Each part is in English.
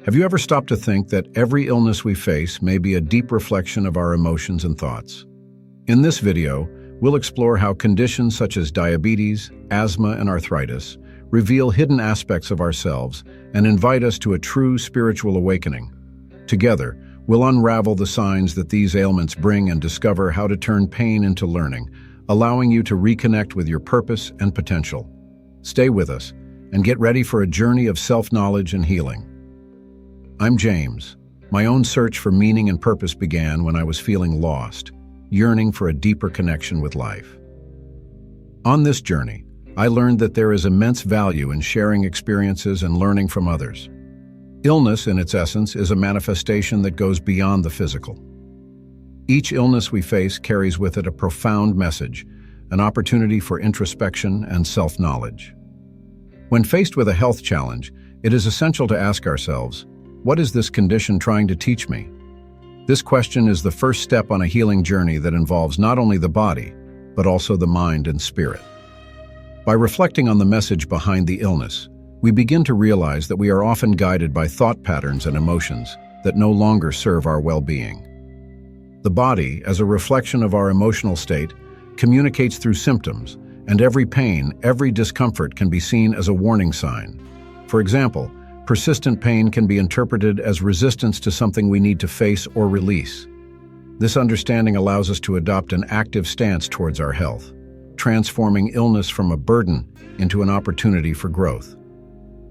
Have you ever stopped to think that every illness we face may be a deep reflection of our emotions and thoughts? In this video, we'll explore how conditions such as diabetes, asthma, and arthritis reveal hidden aspects of ourselves and invite us to a true spiritual awakening. Together, we'll unravel the signs that these ailments bring and discover how to turn pain into learning, allowing you to reconnect with your purpose and potential. Stay with us and get ready for a journey of self-knowledge and healing. I'm James. My own search for meaning and purpose began when I was feeling lost, yearning for a deeper connection with life. On this journey, I learned that there is immense value in sharing experiences and learning from others. Illness, in its essence, is a manifestation that goes beyond the physical. Each illness we face carries with it a profound message, an opportunity for introspection and self-knowledge. When faced with a health challenge, it is essential to ask ourselves, what is this condition trying to teach me? This question is the first step on a healing journey that involves not only the body, but also the mind and spirit. By reflecting on the message behind the illness, we begin to realize that we are often guided by thought patterns and emotions that no longer serve our well-being. The body, as a reflection of our emotional state, communicates through symptoms, and every pain, every discomfort can be seen as a warning sign. For example, persistent pain can be interpreted as resistance to something we need to face or release. This understanding allows us to adopt an active stance towards our health, transforming illness from a burden into an opportunity for growth.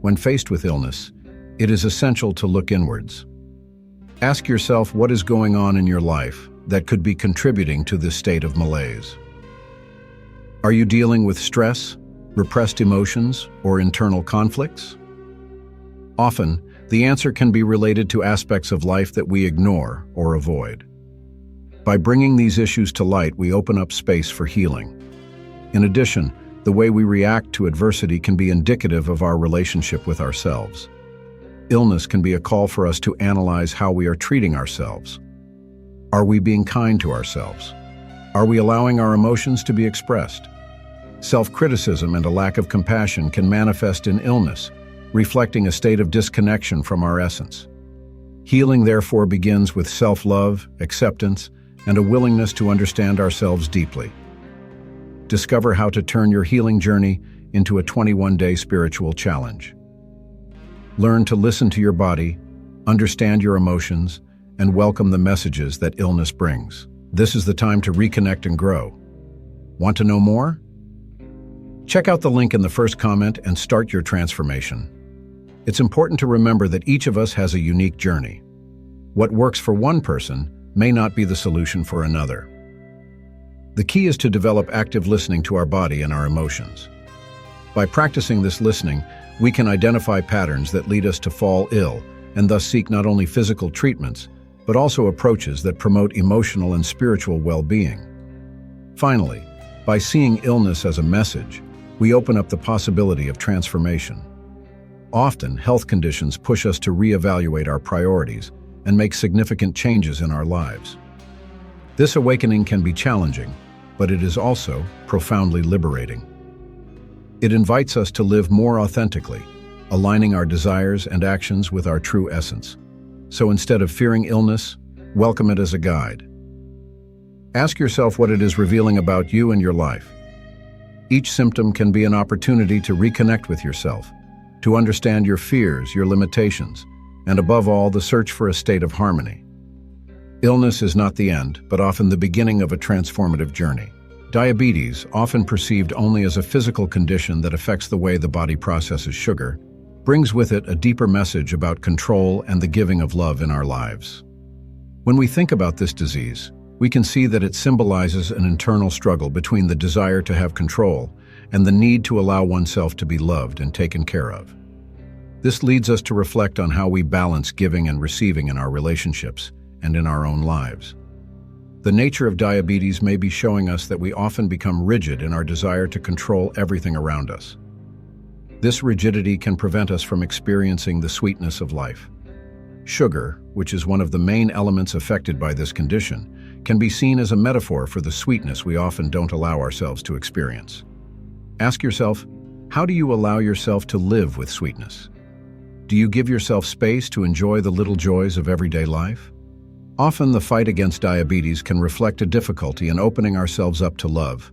When faced with illness, it is essential to look inwards. Ask yourself what is going on in your life that could be contributing to this state of malaise. Are you dealing with stress, repressed emotions, or internal conflicts? Often, the answer can be related to aspects of life that we ignore or avoid. By bringing these issues to light, we open up space for healing. In addition, the way we react to adversity can be indicative of our relationship with ourselves. Illness can be a call for us to analyze how we are treating ourselves. Are we being kind to ourselves? Are we allowing our emotions to be expressed? Self-criticism and a lack of compassion can manifest in illness, reflecting a state of disconnection from our essence. Healing, therefore, begins with self-love, acceptance, and a willingness to understand ourselves deeply. Discover how to turn your healing journey into a 21-day spiritual challenge. Learn to listen to your body, understand your emotions, and welcome the messages that illness brings. This is the time to reconnect and grow. Want to know more? Check out the link in the first comment and start your transformation. It's important to remember that each of us has a unique journey. What works for one person may not be the solution for another. The key is to develop active listening to our body and our emotions. By practicing this listening, we can identify patterns that lead us to fall ill and thus seek not only physical treatments, but also approaches that promote emotional and spiritual well-being. Finally, by seeing illness as a message, we open up the possibility of transformation. Often, health conditions push us to reevaluate our priorities and make significant changes in our lives. This awakening can be challenging, but it is also profoundly liberating. It invites us to live more authentically, aligning our desires and actions with our true essence. So instead of fearing illness, welcome it as a guide. Ask yourself what it is revealing about you and your life. Each symptom can be an opportunity to reconnect with yourself, to understand your fears, your limitations, and above all, the search for a state of harmony. Illness is not the end, but often the beginning of a transformative journey. Diabetes, often perceived only as a physical condition that affects the way the body processes sugar, brings with it a deeper message about control and the giving of love in our lives. When we think about this disease, we can see that it symbolizes an internal struggle between the desire to have control and the need to allow oneself to be loved and taken care of. This leads us to reflect on how we balance giving and receiving in our relationships and in our own lives. The nature of diabetes may be showing us that we often become rigid in our desire to control everything around us. This rigidity can prevent us from experiencing the sweetness of life. Sugar, which is one of the main elements affected by this condition, can be seen as a metaphor for the sweetness we often don't allow ourselves to experience. Ask yourself, how do you allow yourself to live with sweetness? Do you give yourself space to enjoy the little joys of everyday life? Often the fight against diabetes can reflect a difficulty in opening ourselves up to love,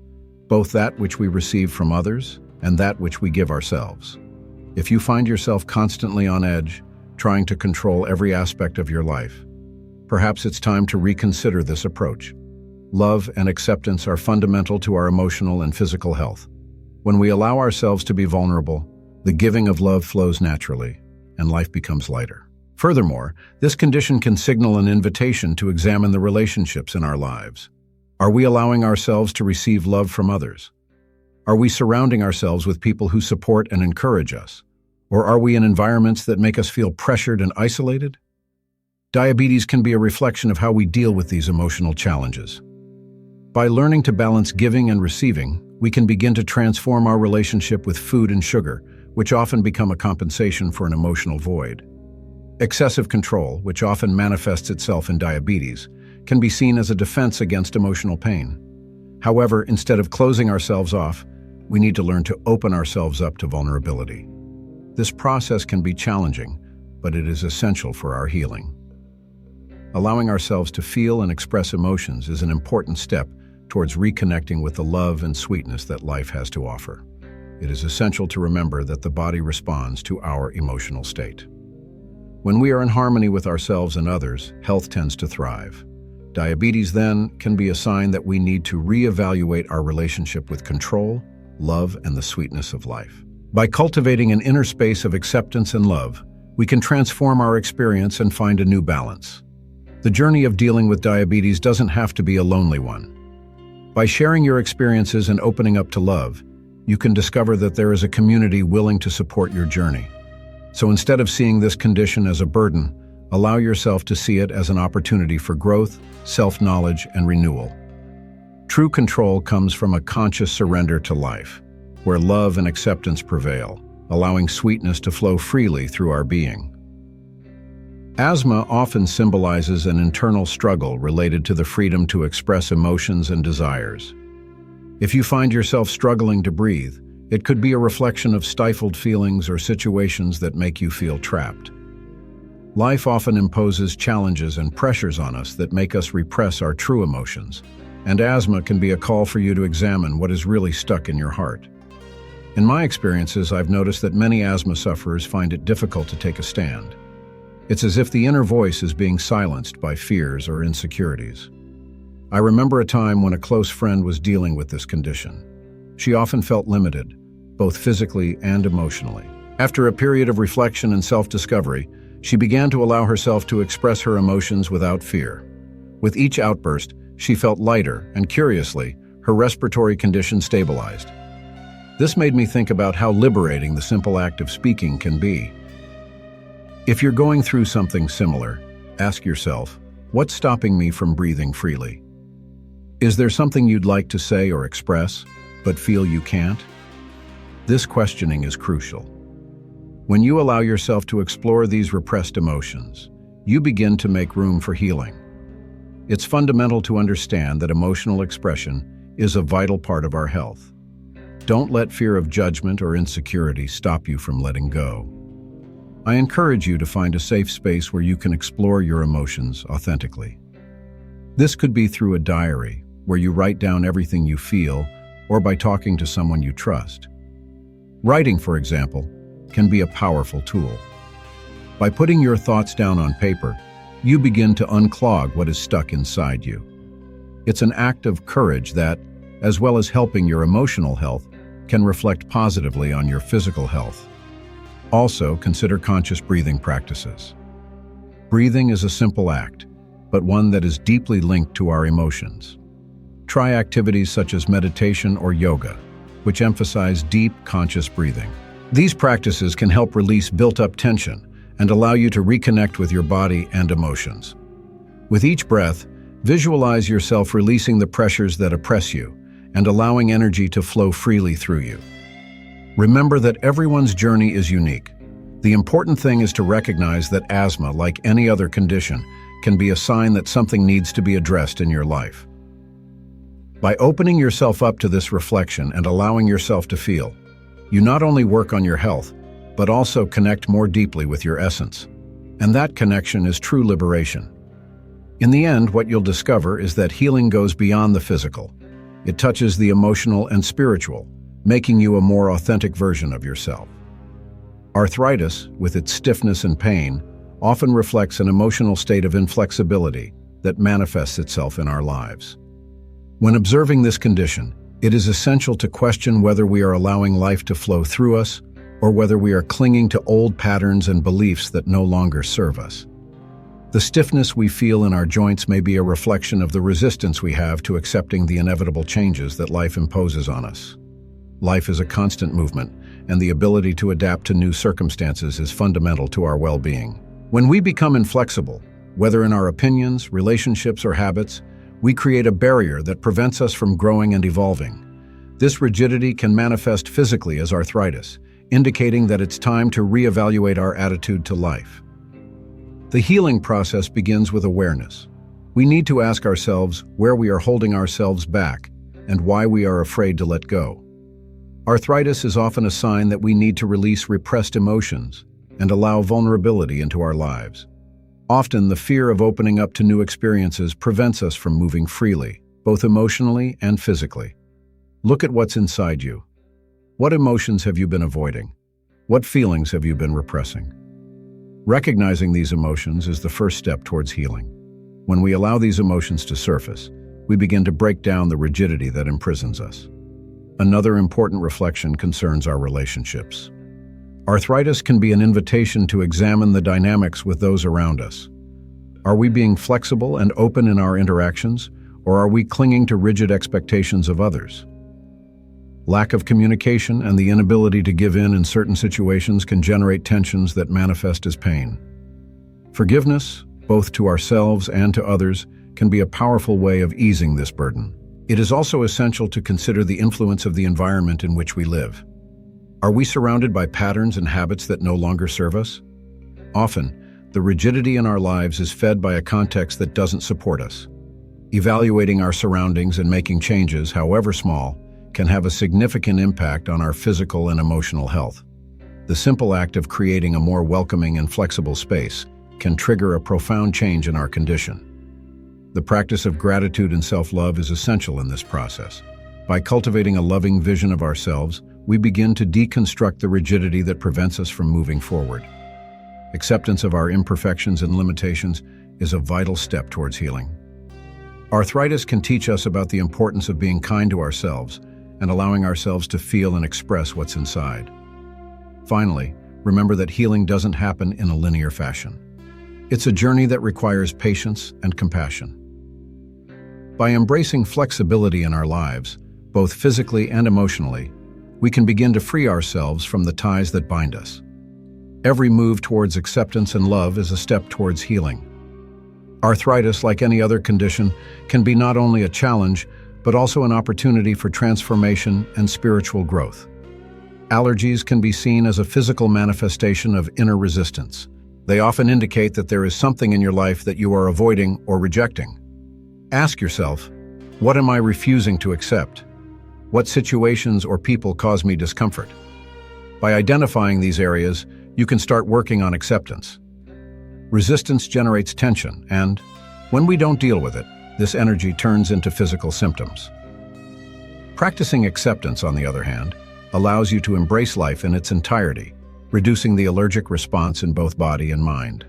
both that which we receive from others and that which we give ourselves. If you find yourself constantly on edge, trying to control every aspect of your life, perhaps it's time to reconsider this approach. Love and acceptance are fundamental to our emotional and physical health. When we allow ourselves to be vulnerable, the giving of love flows naturally, and life becomes lighter. Furthermore, this condition can signal an invitation to examine the relationships in our lives. Are we allowing ourselves to receive love from others? Are we surrounding ourselves with people who support and encourage us? Or are we in environments that make us feel pressured and isolated? Diabetes can be a reflection of how we deal with these emotional challenges. By learning to balance giving and receiving, we can begin to transform our relationship with food and sugar, which often become a compensation for an emotional void. Excessive control, which often manifests itself in diabetes, can be seen as a defense against emotional pain. However, instead of closing ourselves off, we need to learn to open ourselves up to vulnerability. This process can be challenging, but it is essential for our healing. Allowing ourselves to feel and express emotions is an important step towards reconnecting with the love and sweetness that life has to offer. It is essential to remember that the body responds to our emotional state. When we are in harmony with ourselves and others, health tends to thrive. Diabetes, then, can be a sign that we need to reevaluate our relationship with control, love, and the sweetness of life. By cultivating an inner space of acceptance and love, we can transform our experience and find a new balance. The journey of dealing with diabetes doesn't have to be a lonely one. By sharing your experiences and opening up to love, you can discover that there is a community willing to support your journey. So instead of seeing this condition as a burden, allow yourself to see it as an opportunity for growth, self-knowledge, and renewal. True control comes from a conscious surrender to life, where love and acceptance prevail, allowing sweetness to flow freely through our being. Asthma often symbolizes an internal struggle related to the freedom to express emotions and desires. If you find yourself struggling to breathe, it could be a reflection of stifled feelings or situations that make you feel trapped. Life often imposes challenges and pressures on us that make us repress our true emotions, and asthma can be a call for you to examine what is really stuck in your heart. In my experiences, I've noticed that many asthma sufferers find it difficult to take a stand. It's as if the inner voice is being silenced by fears or insecurities. I remember a time when a close friend was dealing with this condition. She often felt limited, both physically and emotionally. After a period of reflection and self-discovery, she began to allow herself to express her emotions without fear. With each outburst, she felt lighter, and curiously, her respiratory condition stabilized. This made me think about how liberating the simple act of speaking can be. If you're going through something similar, ask yourself, what's stopping me from breathing freely? Is there something you'd like to say or express, but feel you can't? This questioning is crucial. When you allow yourself to explore these repressed emotions, you begin to make room for healing. It's fundamental to understand that emotional expression is a vital part of our health. Don't let fear of judgment or insecurity stop you from letting go. I encourage you to find a safe space where you can explore your emotions authentically. This could be through a diary, where you write down everything you feel, or by talking to someone you trust. Writing, for example, can be a powerful tool. By putting your thoughts down on paper, you begin to unclog what is stuck inside you. It's an act of courage that, as well as helping your emotional health, can reflect positively on your physical health. Also, consider conscious breathing practices. Breathing is a simple act, but one that is deeply linked to our emotions. Try activities such as meditation or yoga, which emphasize deep, conscious breathing. These practices can help release built-up tension and allow you to reconnect with your body and emotions. With each breath, visualize yourself releasing the pressures that oppress you and allowing energy to flow freely through you. Remember that everyone's journey is unique. The important thing is to recognize that asthma, like any other condition, can be a sign that something needs to be addressed in your life. By opening yourself up to this reflection and allowing yourself to feel, you not only work on your health, but also connect more deeply with your essence. And that connection is true liberation. In the end, what you'll discover is that healing goes beyond the physical. It touches the emotional and spiritual, making you a more authentic version of yourself. Arthritis, with its stiffness and pain, often reflects an emotional state of inflexibility that manifests itself in our lives. When observing this condition, it is essential to question whether we are allowing life to flow through us or whether we are clinging to old patterns and beliefs that no longer serve us. The stiffness we feel in our joints may be a reflection of the resistance we have to accepting the inevitable changes that life imposes on us. Life is a constant movement, and the ability to adapt to new circumstances is fundamental to our well-being. When we become inflexible, whether in our opinions, relationships, or habits, we create a barrier that prevents us from growing and evolving. This rigidity can manifest physically as arthritis, indicating that it's time to reevaluate our attitude to life. The healing process begins with awareness. We need to ask ourselves where we are holding ourselves back and why we are afraid to let go. Arthritis is often a sign that we need to release repressed emotions and allow vulnerability into our lives. Often, the fear of opening up to new experiences prevents us from moving freely, both emotionally and physically. Look at what's inside you. What emotions have you been avoiding? What feelings have you been repressing? Recognizing these emotions is the first step towards healing. When we allow these emotions to surface, we begin to break down the rigidity that imprisons us. Another important reflection concerns our relationships. Arthritis can be an invitation to examine the dynamics with those around us. Are we being flexible and open in our interactions, or are we clinging to rigid expectations of others? Lack of communication and the inability to give in certain situations can generate tensions that manifest as pain. Forgiveness, both to ourselves and to others, can be a powerful way of easing this burden. It is also essential to consider the influence of the environment in which we live. Are we surrounded by patterns and habits that no longer serve us? Often, the rigidity in our lives is fed by a context that doesn't support us. Evaluating our surroundings and making changes, however small, can have a significant impact on our physical and emotional health. The simple act of creating a more welcoming and flexible space can trigger a profound change in our condition. The practice of gratitude and self-love is essential in this process. By cultivating a loving vision of ourselves, we begin to deconstruct the rigidity that prevents us from moving forward. Acceptance of our imperfections and limitations is a vital step towards healing. Arthritis can teach us about the importance of being kind to ourselves and allowing ourselves to feel and express what's inside. Finally, remember that healing doesn't happen in a linear fashion. It's a journey that requires patience and compassion. By embracing flexibility in our lives, both physically and emotionally, we can begin to free ourselves from the ties that bind us. Every move towards acceptance and love is a step towards healing. Arthritis, like any other condition, can be not only a challenge, but also an opportunity for transformation and spiritual growth. Allergies can be seen as a physical manifestation of inner resistance. They often indicate that there is something in your life that you are avoiding or rejecting. Ask yourself, what am I refusing to accept? What situations or people cause me discomfort? By identifying these areas, you can start working on acceptance. Resistance generates tension, and when we don't deal with it, this energy turns into physical symptoms. Practicing acceptance, on the other hand, allows you to embrace life in its entirety, reducing the allergic response in both body and mind.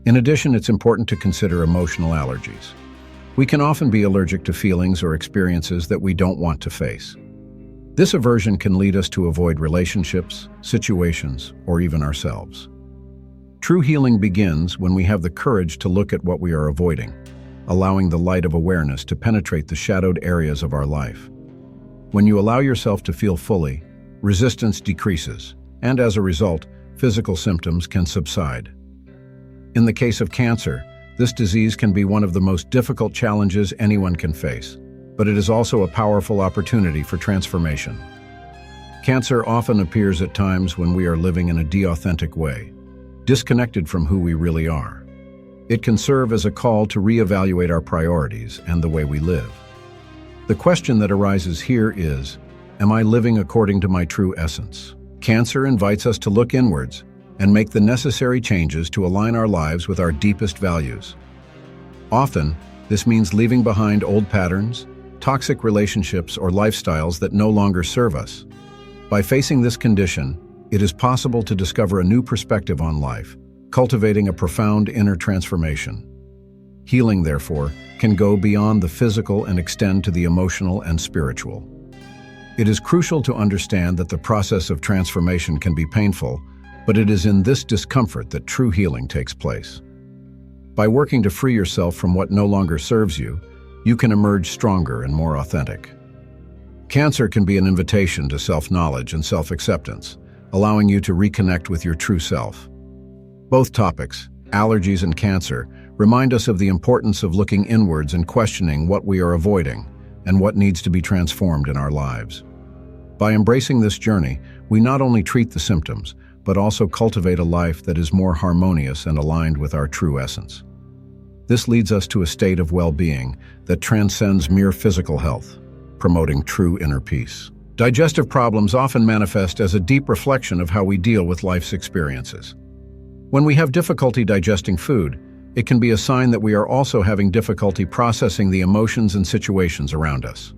In addition, it's important to consider emotional allergies. We can often be allergic to feelings or experiences that we don't want to face. This aversion can lead us to avoid relationships, situations, or even ourselves. True healing begins when we have the courage to look at what we are avoiding, allowing the light of awareness to penetrate the shadowed areas of our life. When you allow yourself to feel fully, resistance decreases, and as a result, physical symptoms can subside. In the case of cancer, this disease can be one of the most difficult challenges anyone can face, but it is also a powerful opportunity for transformation. Cancer often appears at times when we are living in a de-authentic way, disconnected from who we really are. It can serve as a call to reevaluate our priorities and the way we live. The question that arises here is, am I living according to my true essence? Cancer invites us to look inwards and make the necessary changes to align our lives with our deepest values. Often, this means leaving behind old patterns, toxic relationships, or lifestyles that no longer serve us. By facing this condition, it is possible to discover a new perspective on life, cultivating a profound inner transformation. Healing, therefore, can go beyond the physical and extend to the emotional and spiritual. It is crucial to understand that the process of transformation can be painful, but it is in this discomfort that true healing takes place. By working to free yourself from what no longer serves you, you can emerge stronger and more authentic. Cancer can be an invitation to self-knowledge and self-acceptance, allowing you to reconnect with your true self. Both topics, allergies and cancer, remind us of the importance of looking inwards and questioning what we are avoiding and what needs to be transformed in our lives. By embracing this journey, we not only treat the symptoms, but also cultivate a life that is more harmonious and aligned with our true essence. This leads us to a state of well-being that transcends mere physical health, promoting true inner peace. Digestive problems often manifest as a deep reflection of how we deal with life's experiences. When we have difficulty digesting food, it can be a sign that we are also having difficulty processing the emotions and situations around us.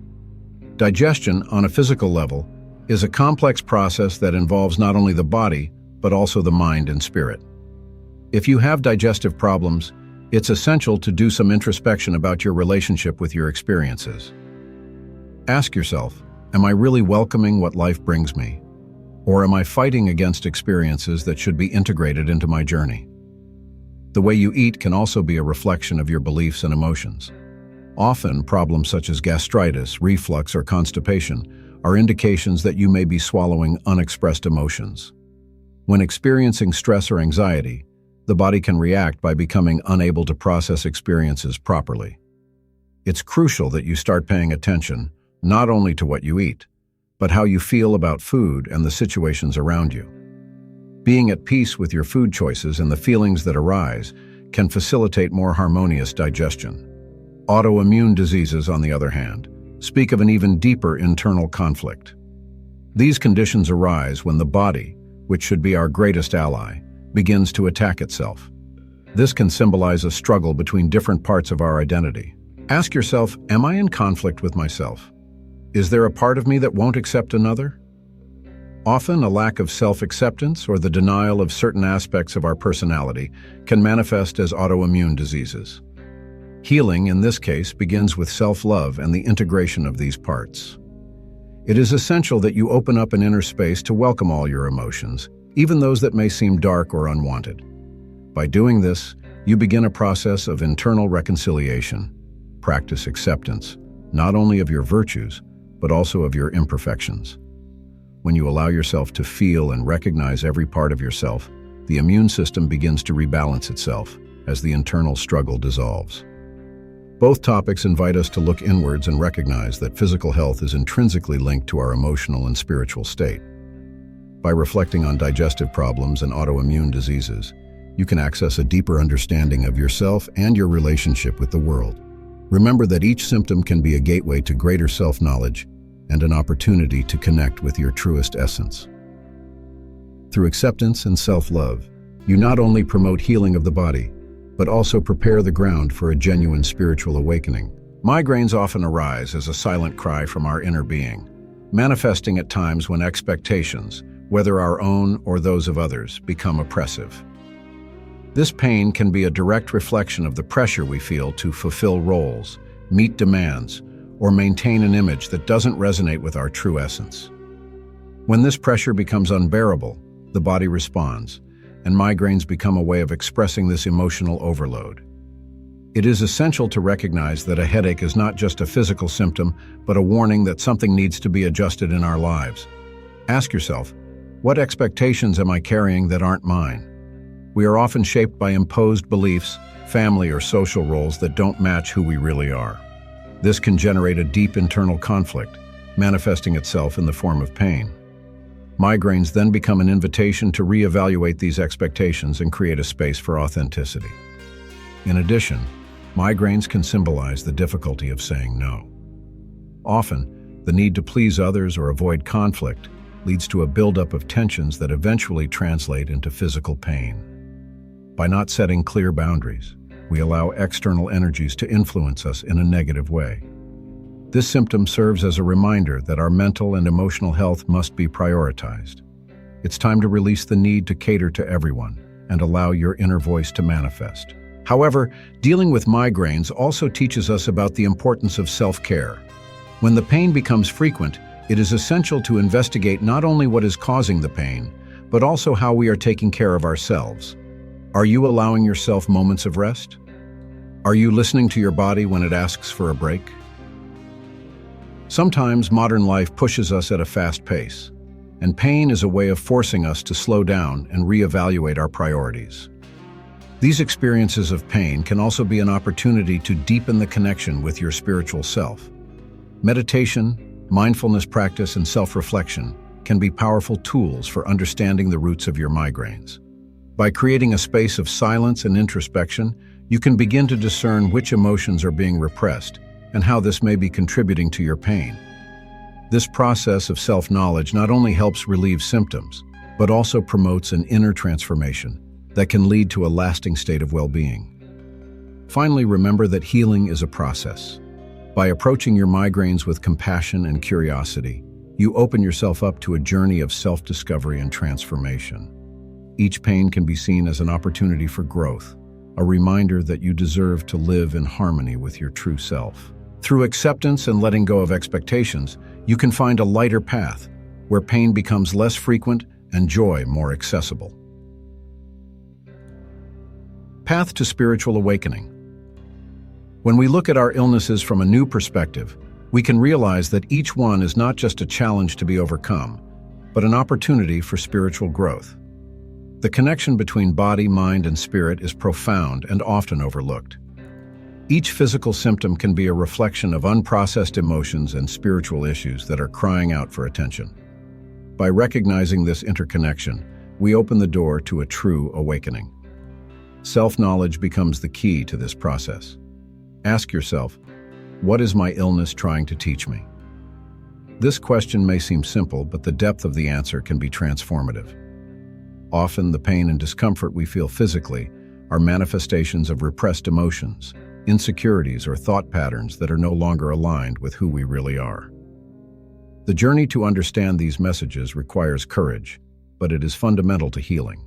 Digestion, on a physical level, is a complex process that involves not only the body, but also the mind and spirit. If you have digestive problems, it's essential to do some introspection about your relationship with your experiences. Ask yourself, am I really welcoming what life brings me? Or am I fighting against experiences that should be integrated into my journey? The way you eat can also be a reflection of your beliefs and emotions. Often, problems such as gastritis, reflux, or constipation are indications that you may be swallowing unexpressed emotions. When experiencing stress or anxiety, the body can react by becoming unable to process experiences properly. It's crucial that you start paying attention not only to what you eat, but how you feel about food and the situations around you. Being at peace with your food choices and the feelings that arise can facilitate more harmonious digestion. Autoimmune diseases, on the other hand, speak of an even deeper internal conflict. These conditions arise when the body, which should be our greatest ally, begins to attack itself. This can symbolize a struggle between different parts of our identity. Ask yourself, am I in conflict with myself? Is there a part of me that won't accept another? Often, a lack of self-acceptance or the denial of certain aspects of our personality can manifest as autoimmune diseases. Healing, in this case, begins with self-love and the integration of these parts. It is essential that you open up an inner space to welcome all your emotions, even those that may seem dark or unwanted. By doing this, you begin a process of internal reconciliation. Practice acceptance, not only of your virtues, but also of your imperfections. When you allow yourself to feel and recognize every part of yourself, the immune system begins to rebalance itself as the internal struggle dissolves. Both topics invite us to look inwards and recognize that physical health is intrinsically linked to our emotional and spiritual state. By reflecting on digestive problems and autoimmune diseases, you can access a deeper understanding of yourself and your relationship with the world. Remember that each symptom can be a gateway to greater self-knowledge and an opportunity to connect with your truest essence. Through acceptance and self-love, you not only promote healing of the body, but also prepare the ground for a genuine spiritual awakening. Migraines often arise as a silent cry from our inner being, manifesting at times when expectations, whether our own or those of others, become oppressive. This pain can be a direct reflection of the pressure we feel to fulfill roles, meet demands, or maintain an image that doesn't resonate with our true essence. When this pressure becomes unbearable, the body responds, and migraines become a way of expressing this emotional overload. It is essential to recognize that a headache is not just a physical symptom, but a warning that something needs to be adjusted in our lives. Ask yourself, what expectations am I carrying that aren't mine? We are often shaped by imposed beliefs, family or social roles that don't match who we really are. This can generate a deep internal conflict, manifesting itself in the form of pain. Migraines then become an invitation to reevaluate these expectations and create a space for authenticity. In addition, migraines can symbolize the difficulty of saying no. Often, the need to please others or avoid conflict leads to a buildup of tensions that eventually translate into physical pain. By not setting clear boundaries, we allow external energies to influence us in a negative way. This symptom serves as a reminder that our mental and emotional health must be prioritized. It's time to release the need to cater to everyone and allow your inner voice to manifest. However, dealing with migraines also teaches us about the importance of self-care. When the pain becomes frequent, it is essential to investigate not only what is causing the pain, but also how we are taking care of ourselves. Are you allowing yourself moments of rest? Are you listening to your body when it asks for a break? Sometimes modern life pushes us at a fast pace, and pain is a way of forcing us to slow down and reevaluate our priorities. These experiences of pain can also be an opportunity to deepen the connection with your spiritual self. Meditation, mindfulness practice, and self-reflection can be powerful tools for understanding the roots of your migraines. By creating a space of silence and introspection, you can begin to discern which emotions are being repressed and how this may be contributing to your pain. This process of self-knowledge not only helps relieve symptoms, but also promotes an inner transformation that can lead to a lasting state of well-being. Finally, remember that healing is a process. By approaching your migraines with compassion and curiosity, you open yourself up to a journey of self-discovery and transformation. Each pain can be seen as an opportunity for growth, a reminder that you deserve to live in harmony with your true self. Through acceptance and letting go of expectations, you can find a lighter path where pain becomes less frequent and joy more accessible. Path to spiritual awakening. When we look at our illnesses from a new perspective, we can realize that each one is not just a challenge to be overcome, but an opportunity for spiritual growth. The connection between body, mind, and spirit is profound and often overlooked. Each physical symptom can be a reflection of unprocessed emotions and spiritual issues that are crying out for attention. By recognizing this interconnection, we open the door to a true awakening. Self-knowledge becomes the key to this process. Ask yourself, what is my illness trying to teach me? This question may seem simple, but the depth of the answer can be transformative. Often, the pain and discomfort we feel physically are manifestations of repressed emotions, insecurities, or thought patterns that are no longer aligned with who we really are. The journey to understand these messages requires courage, but it is fundamental to healing.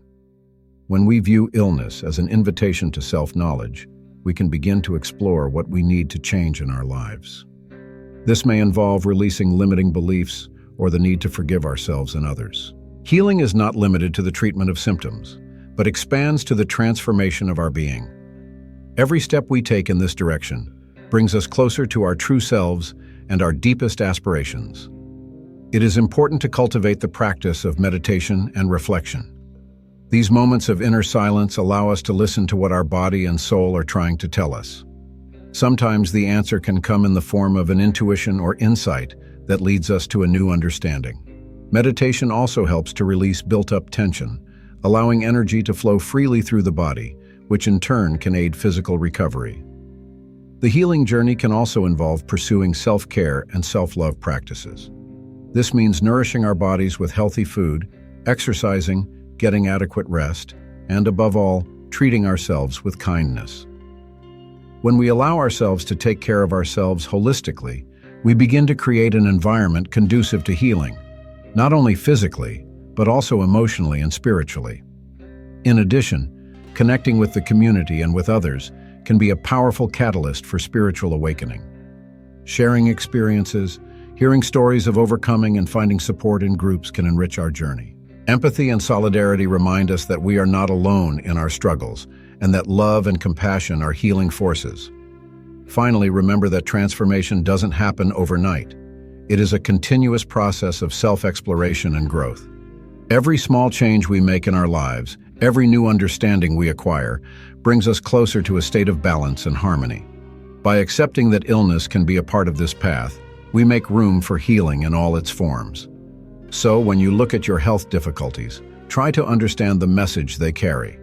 When we view illness as an invitation to self-knowledge, we can begin to explore what we need to change in our lives. This may involve releasing limiting beliefs or the need to forgive ourselves and others. Healing is not limited to the treatment of symptoms, but expands to the transformation of our being. Every step we take in this direction brings us closer to our true selves and our deepest aspirations. It is important to cultivate the practice of meditation and reflection. These moments of inner silence allow us to listen to what our body and soul are trying to tell us. Sometimes the answer can come in the form of an intuition or insight that leads us to a new understanding. Meditation also helps to release built-up tension, allowing energy to flow freely through the body, which in turn can aid physical recovery. The healing journey can also involve pursuing self-care and self-love practices. This means nourishing our bodies with healthy food, exercising, getting adequate rest, and above all, treating ourselves with kindness. When we allow ourselves to take care of ourselves holistically, we begin to create an environment conducive to healing, not only physically, but also emotionally and spiritually. In addition, connecting with the community and with others can be a powerful catalyst for spiritual awakening. Sharing experiences, hearing stories of overcoming, and finding support in groups can enrich our journey. Empathy and solidarity remind us that we are not alone in our struggles, and that love and compassion are healing forces. Finally, remember that transformation doesn't happen overnight. It is a continuous process of self-exploration and growth. Every small change we make in our lives, every new understanding we acquire, brings us closer to a state of balance and harmony. By accepting that illness can be a part of this path, we make room for healing in all its forms. So, when you look at your health difficulties, try to understand the message they carry.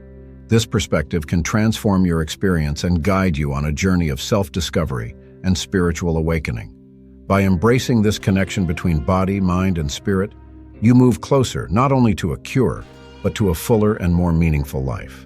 This perspective can transform your experience and guide you on a journey of self-discovery and spiritual awakening. By embracing this connection between body, mind, and spirit, you move closer not only to a cure, but to a fuller and more meaningful life.